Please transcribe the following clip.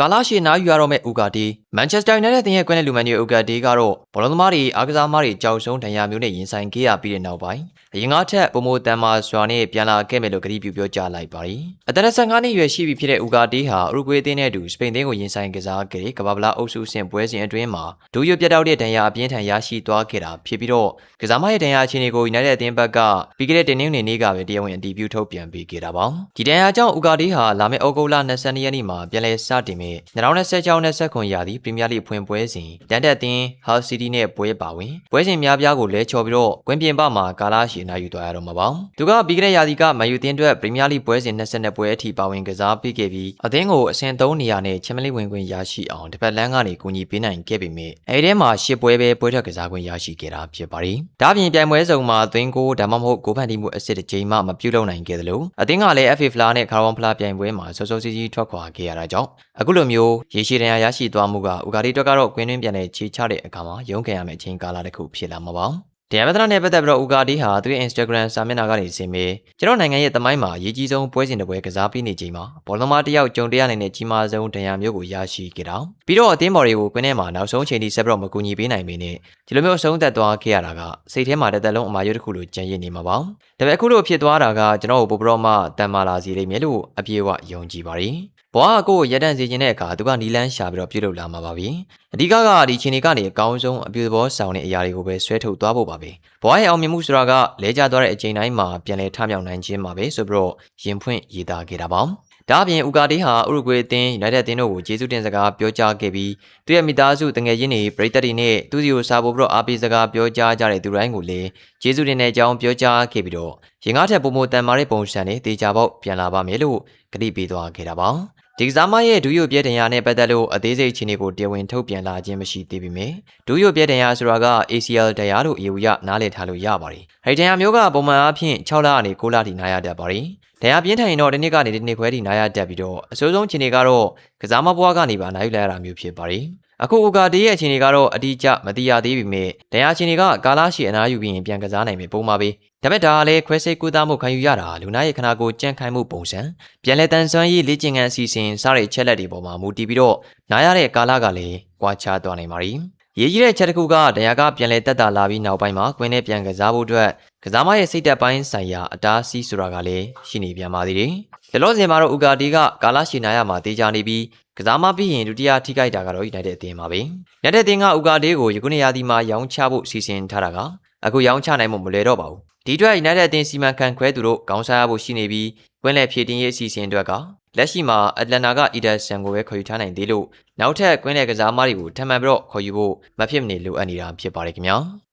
ကာလာရှီနာယူရတော့မဲ့ဥကာဒီမန်ချက်စတာယူနိုက်တက်တင်ရဲ့ကွင်းတဲ့လူမန်ယူဥကာဒီကတော့ဘောလုံးသမားတွေအားကစားသမားတွေကြောက်ဆုံးဒဏ်ရာမျိုးနဲ့ရင်ဆိုင်ခဲ့ရပြီးတဲ့နောက်ပိုင်းအရင်ကထက်ပုံမတန်မာစွာနဲ့ပြန်လာခဲ့မယ်လို့ကတိပြုပြောကြားလိုက်ပါတယ်။အသက်15နှစ်အရွယ်ရှိပြီဖြစ်တဲ့ဥကာဒီဟာဥရုဂွေးအသင်းနဲ့အတူစပိန်အသင်းကိုရင်ဆိုင်ကစားခဲ့တဲ့ကမ္ဘာ့ဖလားအုပ်စုဆင့်ပွဲစဉ်အတွင်းမှာဒူးရွပြတ်တောက်တဲ့ဒဏ်ရာအပြင်းထန်ရရှိသွားခဲ့တာဖြစ်ပြီးတော့ကစားမရဲ့ဒဏ်ရာအခြေအနေကိုယူနိုက်တက်အသင်းဘက်ကပြီးခဲ့တဲ့တင်းနှင်းနေနေ့ကပဲတရားဝင်အတည်ပြုထုတ်ပြန်ပေးခဲ့တာပါ။ဒီဒဏ်ရာကြောင့်ဥကာဒီဟာလာမယ့်ဩဂုတ်လ22ရက်နေ့မှာပြန်လည်စတင်မဲ့2026-29ရာသီပရီးမီးယားလိဖွင့်ပွဲစဉ်လန်ဒန်အသင်းဟာစီးတီးနဲ့ပွဲပါဝင်ပွဲစဉ်များပြားကိုလဲချော်ပြီးတော့ကွင်းပြင်ပမှာကာလာရှီနာယူသွားရတော့မှာပါသူကပြီးခဲ့တဲ့ရာသီကမန်ယူအသင်းအတွက်ပရီးမီးယားလိပွဲစဉ်22ပွဲအထိပါဝင်ကစားပေးခဲ့ပြီးအသင်းကိုအဆင့်3နေရာနဲ့ချန်ပီယံလိဝင်ခွင့်ရရှိအောင်တစ်ပတ်လမ်းကနေကူညီပေးနိုင်ခဲ့ပေမဲ့အဲဒီထဲမှာ10ပွဲပဲပွဲထွက်ကစားခွင့်ရရှိခဲ့တာဖြစ်ပါတယ်ဒါပြင်ပြိုင်ပွဲစုံမှာသွင်းကိုဒါမှမဟုတ်ဂိုးဖန်တီးမှုအဆင့်တစ်ချိန်မှမပြုလုပ်နိုင်ခဲ့သလိုအသင်းကလည်း FA ဖလားနဲ့ခါရောင်းဖလားပြိုင်ပွဲမှာစောစောစီးစီးထွက်ခွာခဲ့ရတာကြောင့်အခုလိုမျိုးရေရှည်ဒဏ်ရာရရှိသွားမှုကဥကာဒီတွက်ကတော့ကွင်းတွင်းပြန်လည်ခြေချတဲ့အခါမှာရုန်းကန်ရမယ့်အချိန်ကာလတစ်ခုဖြစ်လာမှာပါ။တရားမသနာနဲ့ပတ်သက်ပြီးတော့ဥကာဒီဟာသူ့ရဲ့ Instagram စာမျက်နှာကနေဆင်ပြီးကျွန်တော်နိုင်ငံရဲ့သမိုင်းမှာအရေးကြီးဆုံးပွဲစဉ်တစ်ပွဲကစားပြီးနေချိန်မှာဘောလုံးသမားတစ်ယောက်ကြုံတွေ့ရနိုင်တဲ့ကြီးမားဆုံးဒဏ်ရာမျိုးကိုရရှိခဲ့တာ။ပြီးတော့အသင်းဘော်တွေကိုကွင်းထဲမှာနောက်ဆုံးချိန်ထိဆက်ပြီးတော့မကူညီပေးနိုင်ပေနဲ့ဒီလိုမျိုးအဆုံးသက်သွားခဲ့ရတာကစိတ်ထဲမှာတစ်သက်လုံးအမာရွတ်တစ်ခုလိုကြံရစ်နေမှာပါ။ဒါပေမဲ့အခုလိုဖြစ်သွားတာကကျွန်တော်ကိုပိုပြီးတော့မှတန်မာလာစေလိမ့်မယ်လို့အပြေအဝယုံကြည်ပါတယ်။ဘွားကကိုယ်ရက်တန့်စေခြင်းတဲ့အခါသူကနီလန်းရှာပြီးတော့ပြုလုပ်လာမှာပါပဲ။အဓိကဒီချိန်တွေကနေအကောင်းဆုံးအပြည့်သဘောဆောင်တဲ့အရာတွေကိုပဲဆွဲထုတ်သွားဖို့ပါပဲ။ဘွားရဲ့အောင်မြင်မှုဆိုတာကလဲကျသွားတဲ့အချိန်တိုင်းမှာပြန်လည်ထမြောက်နိုင်ခြင်းပါပဲဆိုပြီးတော့ရင်ဖွင့်ရေးသားခဲ့တာပါ။ဒါအပြင်ဥကာဒီဟာဥရုဂွေးအသင်းယူနိုက်တက်အသင်းတို့ကိုကျေးဇူးတင်စကားပြောကြားခဲ့ပြီးသူရဲ့မိသားစုတငယ်ချင်းတွေပရိသတ်တွေနဲ့သူစီကိုစာပို့ပြီးတော့အားပေးစကားပြောကြားကြတဲ့သူတိုင်းကိုလည်းကျေးဇူးတင်တဲ့အကြောင်းပြောကြားခဲ့ပြီးတော့ရင်ကားထက်ပုံမတန်မာတဲ့ပုံစံနဲ့တေချာပေါက်ပြန်လာပါမယ်လို့ကတိပေးသွားခဲ့တာပါဒီကစားမရဲ့ဒူးယိုပြဲဒဏ်ရာနဲ့ပတ်သက်လို့အသေးစိတ်ချင်းတွေကိုတရားဝင်ထုတ်ပြန်လာခြင်းမရှိသေးပေမဲ့ဒူးယိုပြဲဒဏ်ရာဆိုတာက ACL ဒဏ်ရာလို့အယူရနားလည်ထားလို့ရပါတယ်။အဲဒီဒဏ်ရာမျိုးကပုံမှန်အားဖြင့်6လကနေ9လထိနားရတတ်ပါတယ်။ဒဏ်ရာပြင်းထန်ရင်တော့ဒီနှစ်ကနေဒီနှစ်ခွဲထိနားရတတ်ပြီးတော့အဆိုးဆုံးချင်းတွေကတော့ကစားမဘွားကနေပါနားယူလိုက်ရတာမျိုးဖြစ်ပါတယ်။အခုဥကာဒီရဲ့အခြေအနေကတော့အတိအကျမသိရသေးပေမဲ့ဒဏ်ရာအခြေအနေကကာလာရှီအနားယူပြီးရင်ပြန်ကစားနိုင်မယ်ပုံပါပဲ။ဒါပေမဲ့ဒါကလည်းခွဲစိတ်ကူးသားမှုခံယူရတာလူနာရဲ့ခနာကိုကြန့်ခိုင်မှုပုံစံပြန်လဲတန်ဆွမ်းရေးလေ့ကျင့်ခန်းအစီအစဉ်စတဲ့ချက်လက်တွေပေါ်မှာမူတည်ပြီးတော့နားရတဲ့ကာလကလည်းကွာခြားသွားနိုင်ပါ ರಿ ရေးကြီးတဲ့ချက်တစ်ခုကဒဏ်ရာကပြန်လဲတက်တာလာပြီးနောက်ပိုင်းမှာကွင်းနဲ့ပြန်ကစားဖို့အတွက်ကစားမရဲ့စိတ်သက်ပိုင်းဆိုင်ရာအတားအဆီးဆိုတာကလည်းရှိနေပြန်ပါသေးတယ်။ဒီလိုစင်မှာတော့ဥကာဒီကကာလာရှီနာယာမှာတေးကြနေပြီးကစားမပြီးရင်ဒုတိယထိခိုက်တာကတော့ယူနိုက်တက်အသင်းပါပဲ။ယူနိုက်တက်အသင်းကဥကာဒီကိုယခုနှစ်ရာသီမှာရောင်းချဖို့စီစဉ်ထားတာကအခုရောင်းချနိုင်မှုမလွယ်တော့ပါဘူး။ဒီအတွက်ယူနိုက်တက်အသင်းစီမံခန့်ခွဲသူတို့ခေါင်းစားရဖို့ရှိနေပြီးကွင်းလည်ဖြည့်တင်းရေးအစီအစဉ်အတွက်ကလက်ရှိမှာအတ္တလန်တာကအီဒါဆန်ကိုပဲခေါ်ယူထားနိုင်သေးလို့နောက်ထပ်ကွင်းလည်ကစားမတွေကိုထပ်မံပြီးတော့ခေါ်ယူဖို့မဖြစ်မနေလိုအပ်နေတာဖြစ်ပါတယ်ခင်ဗျာ။